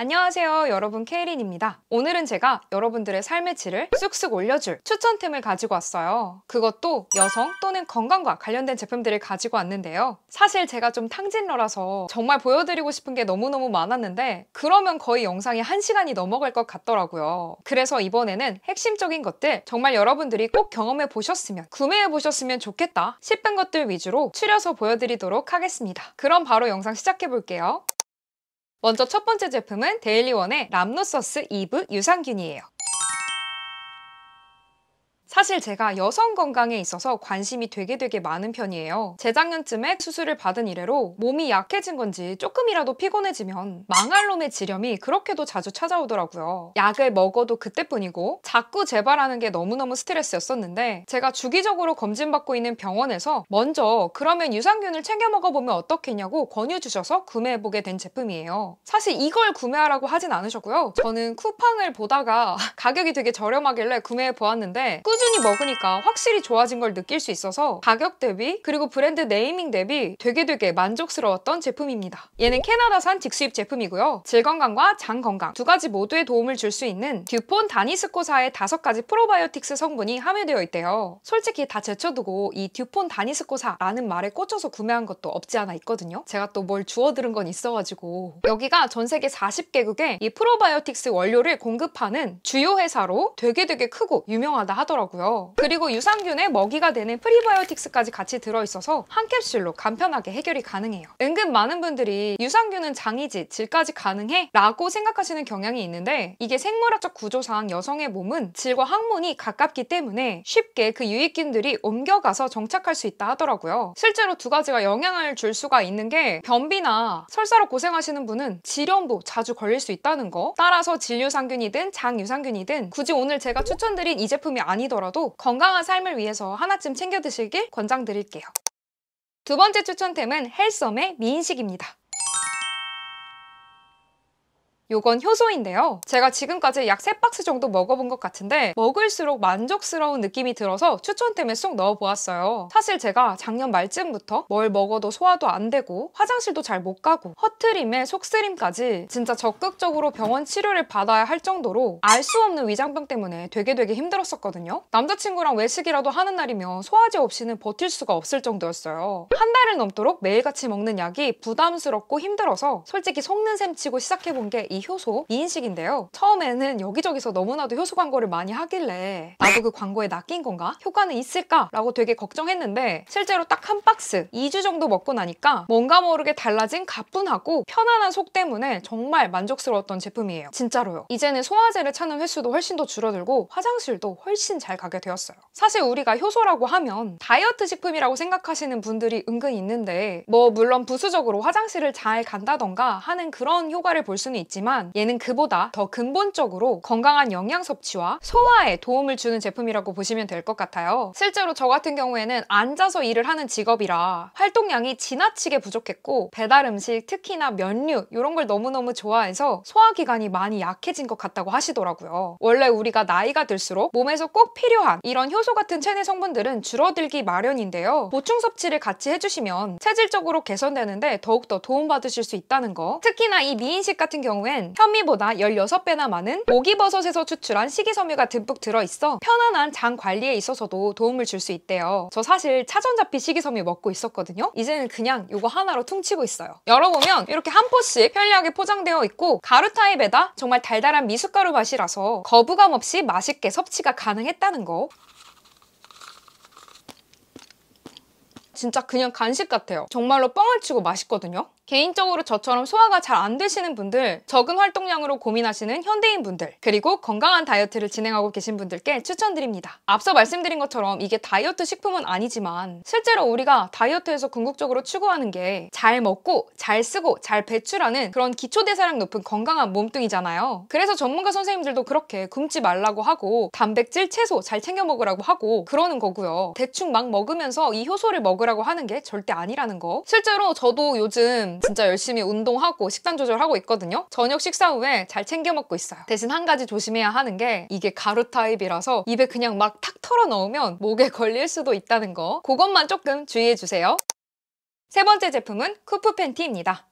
안녕하세요, 여러분. 케이린입니다. 오늘은 제가 여러분들의 삶의 질을 쑥쑥 올려줄 추천템을 가지고 왔어요. 그것도 여성 또는 건강과 관련된 제품들을 가지고 왔는데요. 사실 제가 좀 탕진러라서 정말 보여드리고 싶은 게 너무너무 많았는데 그러면 거의 영상이 1시간이 넘어갈 것 같더라고요. 그래서 이번에는 핵심적인 것들, 정말 여러분들이 꼭 경험해 보셨으면, 구매해 보셨으면 좋겠다 싶은 것들 위주로 추려서 보여드리도록 하겠습니다. 그럼 바로 영상 시작해 볼게요. 먼저 첫 번째 제품은 데일리원의 람노서스 이브 유산균이에요. 사실 제가 여성 건강에 있어서 관심이 되게 많은 편이에요. 재작년쯤에 수술을 받은 이래로 몸이 약해진 건지 조금이라도 피곤해지면 망할 놈의 지렴이 그렇게도 자주 찾아오더라고요. 약을 먹어도 그때뿐이고 자꾸 재발하는 게 너무너무 스트레스였었는데 제가 주기적으로 검진받고 있는 병원에서 먼저 그러면 유산균을 챙겨 먹어보면 어떻겠냐고 권유 주셔서 구매해보게 된 제품이에요. 사실 이걸 구매하라고 하진 않으셨고요. 저는 쿠팡을 보다가 가격이 되게 저렴하길래 구매해보았는데 꾸준히 먹으니까 확실히 좋아진 걸 느낄 수 있어서 가격 대비 그리고 브랜드 네이밍 대비 되게 만족스러웠던 제품입니다. 얘는 캐나다산 직수입 제품이고요. 질 건강과 장 건강 두 가지 모두에 도움을 줄 수 있는 듀폰 다니스코사의 5가지 프로바이오틱스 성분이 함유되어 있대요. 솔직히 다 제쳐두고 이 듀폰 다니스코사라는 말에 꽂혀서 구매한 것도 없지 않아 있거든요. 제가 또 뭘 주워 들은 건 있어가지고 여기가 전 세계 40개국에 이 프로바이오틱스 원료를 공급하는 주요 회사로 되게 크고 유명하다 하더라고요. 그리고 유산균의 먹이가 되는 프리바이오틱스까지 같이 들어있어서 한 캡슐로 간편하게 해결이 가능해요. 은근 많은 분들이 유산균은 장이지 질까지 가능해? 라고 생각하시는 경향이 있는데 이게 생물학적 구조상 여성의 몸은 질과 항문이 가깝기 때문에 쉽게 그 유익균들이 옮겨가서 정착할 수 있다 하더라고요. 실제로 두 가지가 영향을 줄 수가 있는 게 변비나 설사로 고생하시는 분은 질염도 자주 걸릴 수 있다는 거. 따라서 질유산균이든 장유산균이든 굳이 오늘 제가 추천드린 이 제품이 아니더라도 건강한 삶을 위해서 하나쯤 챙겨 드시길 권장드릴게요. 두 번째 추천템은 헬섬의 미인식입니다. 요건 효소인데요. 제가 지금까지 약 3박스 정도 먹어본 것 같은데 먹을수록 만족스러운 느낌이 들어서 추천템에 쏙 넣어보았어요. 사실 제가 작년 말쯤부터 뭘 먹어도 소화도 안 되고 화장실도 잘 못 가고 허트림에 속쓰림까지 진짜 적극적으로 병원 치료를 받아야 할 정도로 알 수 없는 위장병 때문에 되게 힘들었었거든요. 남자친구랑 외식이라도 하는 날이면 소화제 없이는 버틸 수가 없을 정도였어요. 한 달을 넘도록 매일같이 먹는 약이 부담스럽고 힘들어서 솔직히 속는 셈 치고 시작해본 게 이 효소 미인식인데요. 처음에는 여기저기서 너무나도 효소 광고를 많이 하길래 나도 그 광고에 낚인 건가? 효과는 있을까? 라고 되게 걱정했는데 실제로 딱 한 박스 2주 정도 먹고 나니까 뭔가 모르게 달라진 가뿐하고 편안한 속 때문에 정말 만족스러웠던 제품이에요. 진짜로요. 이제는 소화제를 찾는 횟수도 훨씬 더 줄어들고 화장실도 훨씬 잘 가게 되었어요. 사실 우리가 효소라고 하면 다이어트 식품이라고 생각하시는 분들이 은근 있는데 물론 부수적으로 화장실을 잘 간다던가 하는 그런 효과를 볼 수는 있지만 얘는 그보다 더 근본적으로 건강한 영양 섭취와 소화에 도움을 주는 제품이라고 보시면 될 것 같아요. 실제로 저 같은 경우에는 앉아서 일을 하는 직업이라 활동량이 지나치게 부족했고 배달 음식, 특히나 면류 이런 걸 너무너무 좋아해서 소화기관이 많이 약해진 것 같다고 하시더라고요. 원래 우리가 나이가 들수록 몸에서 꼭 필요한 이런 효소 같은 체내 성분들은 줄어들기 마련인데요. 보충 섭취를 같이 해주시면 체질적으로 개선되는데 더욱더 도움받으실 수 있다는 거. 특히나 이 미인식 같은 경우엔 현미보다 16배나 많은 목이버섯에서 추출한 식이섬유가 듬뿍 들어있어 편안한 장 관리에 있어서도 도움을 줄 수 있대요. 저 사실 차전자피 식이섬유 먹고 있었거든요. 이제는 그냥 이거 하나로 퉁치고 있어요. 열어보면 이렇게 한 포씩 편리하게 포장되어 있고 가루 타입에다 정말 달달한 미숫가루 맛이라서 거부감 없이 맛있게 섭취가 가능했다는 거. 진짜 그냥 간식 같아요. 정말로 뻥을 치고 맛있거든요. 개인적으로 저처럼 소화가 잘 안 되시는 분들, 적은 활동량으로 고민하시는 현대인분들, 그리고 건강한 다이어트를 진행하고 계신 분들께 추천드립니다. 앞서 말씀드린 것처럼 이게 다이어트 식품은 아니지만 실제로 우리가 다이어트에서 궁극적으로 추구하는 게 잘 먹고 잘 쓰고 잘 배출하는 그런 기초대사량 높은 건강한 몸뚱이잖아요. 그래서 전문가 선생님들도 그렇게 굶지 말라고 하고 단백질, 채소 잘 챙겨 먹으라고 하고 그러는 거고요. 대충 막 먹으면서 이 효소를 먹으라고 하는 게 절대 아니라는 거. 실제로 저도 요즘 진짜 열심히 운동하고 식단 조절하고 있거든요. 저녁 식사 후에 잘 챙겨 먹고 있어요. 대신 한 가지 조심해야 하는 게 이게 가루 타입이라서 입에 그냥 막 탁 털어 넣으면 목에 걸릴 수도 있다는 거. 그것만 조금 주의해 주세요. 세 번째 제품은 쿠프 팬티입니다.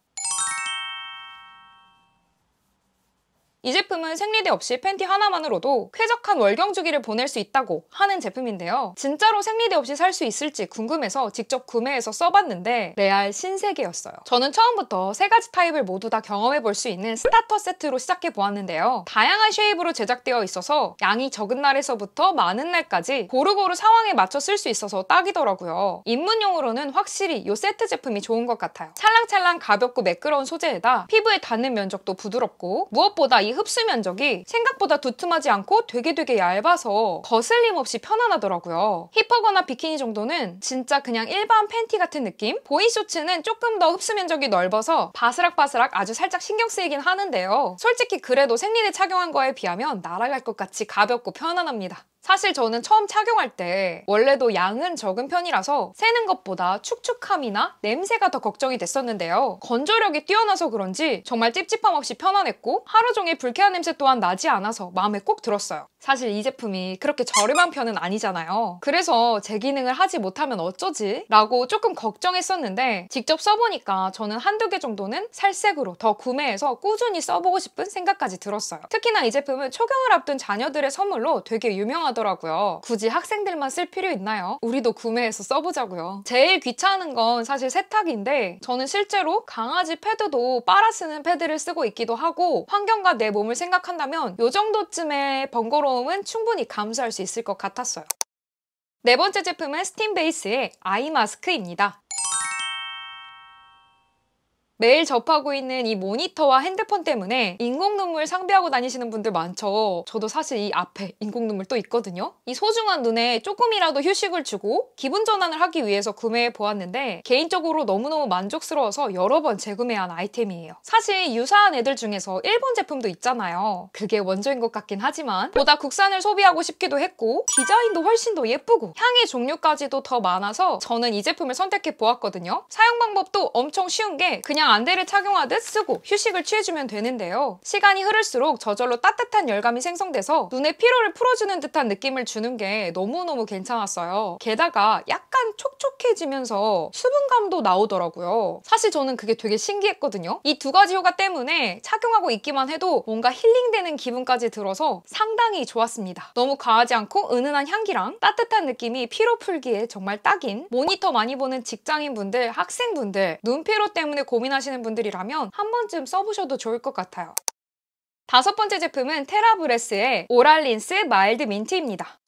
이 제품은 생리대 없이 팬티 하나만으로도 쾌적한 월경 주기를 보낼 수 있다고 하는 제품인데요. 진짜로 생리대 없이 살 수 있을지 궁금해서 직접 구매해서 써봤는데 레알 신세계였어요. 저는 처음부터 세 가지 타입을 모두 다 경험해볼 수 있는 스타터 세트로 시작해보았는데요. 다양한 쉐입으로 제작되어 있어서 양이 적은 날에서부터 많은 날까지 고루고루 상황에 맞춰 쓸 수 있어서 딱이더라고요. 입문용으로는 확실히 이 세트 제품이 좋은 것 같아요. 찰랑찰랑 가볍고 매끄러운 소재에다 피부에 닿는 면적도 부드럽고 무엇보다 이 흡수 면적이 생각보다 두툼하지 않고 되게 얇아서 거슬림 없이 편안하더라고요. 힙하거나 비키니 정도는 진짜 그냥 일반 팬티 같은 느낌? 보이 쇼츠는 조금 더 흡수 면적이 넓어서 바스락바스락 아주 살짝 신경 쓰이긴 하는데요. 솔직히 그래도 생리대 착용한 거에 비하면 날아갈 것 같이 가볍고 편안합니다. 사실 저는 처음 착용할 때 원래도 양은 적은 편이라서 새는 것보다 축축함이나 냄새가 더 걱정이 됐었는데요. 건조력이 뛰어나서 그런지 정말 찝찝함 없이 편안했고 하루 종일 불쾌한 냄새 또한 나지 않아서 마음에 꼭 들었어요. 사실 이 제품이 그렇게 저렴한 편은 아니잖아요. 그래서 제 기능을 하지 못하면 어쩌지? 라고 조금 걱정했었는데 직접 써보니까 저는 한두 개 정도는 살색으로 더 구매해서 꾸준히 써보고 싶은 생각까지 들었어요. 특히나 이 제품은 초경을 앞둔 자녀들의 선물로 되게 유명하더라고요. 굳이 학생들만 쓸 필요 있나요? 우리도 구매해서 써보자고요. 제일 귀찮은 건 사실 세탁인데 저는 실제로 강아지 패드도 빨아 쓰는 패드를 쓰고 있기도 하고 환경과 내 몸을 생각한다면 이 정도쯤의 번거로움은 충분히 감수할 수 있을 것 같았어요. 네 번째 제품은 스팀 베이스의 아이 마스크입니다. 매일 접하고 있는 이 모니터와 핸드폰 때문에 인공눈물 상비하고 다니시는 분들 많죠. 저도 사실 이 앞에 인공눈물 또 있거든요. 이 소중한 눈에 조금이라도 휴식을 주고 기분 전환을 하기 위해서 구매해 보았는데 개인적으로 너무너무 만족스러워서 여러 번 재구매한 아이템이에요. 사실 유사한 애들 중에서 일본 제품도 있잖아요. 그게 원조인 것 같긴 하지만 보다 국산을 소비하고 싶기도 했고 디자인도 훨씬 더 예쁘고 향의 종류까지도 더 많아서 저는 이 제품을 선택해 보았거든요. 사용 방법도 엄청 쉬운 게 그냥 안대를 착용하듯 쓰고 휴식을 취해주면 되는데요. 시간이 흐를수록 저절로 따뜻한 열감이 생성돼서 눈의 피로를 풀어주는 듯한 느낌을 주는 게 너무너무 괜찮았어요. 게다가 약간 촉촉해지면서 수분감도 나오더라고요. 사실 저는 그게 되게 신기했거든요. 이 두 가지 효과 때문에 착용하고 있기만 해도 뭔가 힐링되는 기분까지 들어서 상당히 좋았습니다. 너무 과하지 않고 은은한 향기랑 따뜻한 느낌이 피로 풀기에 정말 딱인 모니터 많이 보는 직장인분들, 학생분들, 눈 피로 때문에 고민하시는 분들이라면 한 번쯤 써보셔도 좋을 것 같아요. 다섯 번째 제품은 테라브레스의 오랄린스 마일드 민트입니다.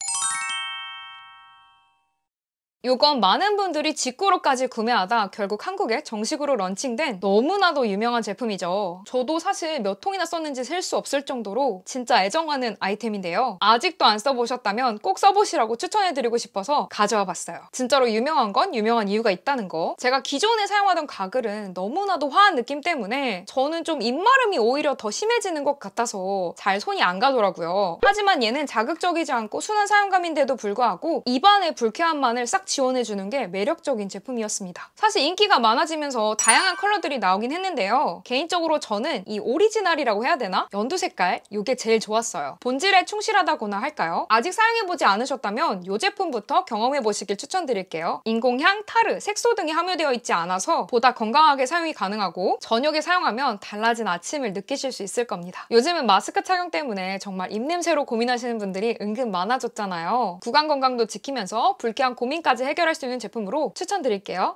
이건 많은 분들이 직구로까지 구매하다 결국 한국에 정식으로 런칭된 너무나도 유명한 제품이죠. 저도 사실 몇 통이나 썼는지 셀 수 없을 정도로 진짜 애정하는 아이템인데요. 아직도 안 써보셨다면 꼭 써보시라고 추천해드리고 싶어서 가져와 봤어요. 진짜로 유명한 건 유명한 이유가 있다는 거. 제가 기존에 사용하던 가글은 너무나도 화한 느낌 때문에 저는 좀 입마름이 오히려 더 심해지는 것 같아서 잘 손이 안 가더라고요. 하지만 얘는 자극적이지 않고 순한 사용감인데도 불구하고 입안의 불쾌함만을 싹 지원해주는 게 매력적인 제품이었습니다. 사실 인기가 많아지면서 다양한 컬러들이 나오긴 했는데요. 개인적으로 저는 이 오리지널이라고 해야 되나? 연두 색깔? 이게 제일 좋았어요. 본질에 충실하다고나 할까요? 아직 사용해보지 않으셨다면 이 제품부터 경험해보시길 추천드릴게요. 인공향, 타르, 색소 등이 함유되어 있지 않아서 보다 건강하게 사용이 가능하고 저녁에 사용하면 달라진 아침을 느끼실 수 있을 겁니다. 요즘은 마스크 착용 때문에 정말 입냄새로 고민하시는 분들이 은근 많아졌잖아요. 구강 건강도 지키면서 불쾌한 고민까지 해결할 수 있는 제품으로 추천드릴게요.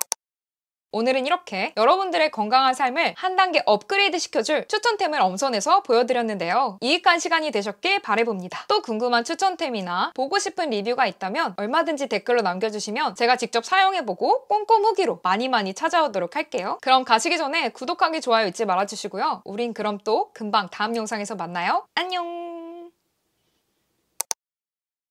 오늘은 이렇게 여러분들의 건강한 삶을 한 단계 업그레이드 시켜줄 추천템을 엄선해서 보여드렸는데요. 유익한 시간이 되셨길 바라봅니다. 또 궁금한 추천템이나 보고 싶은 리뷰가 있다면 얼마든지 댓글로 남겨주시면 제가 직접 사용해보고 꼼꼼 후기로 많이 찾아오도록 할게요. 그럼 가시기 전에 구독하기, 좋아요 잊지 말아주시고요. 우린 그럼 또 금방 다음 영상에서 만나요. 안녕!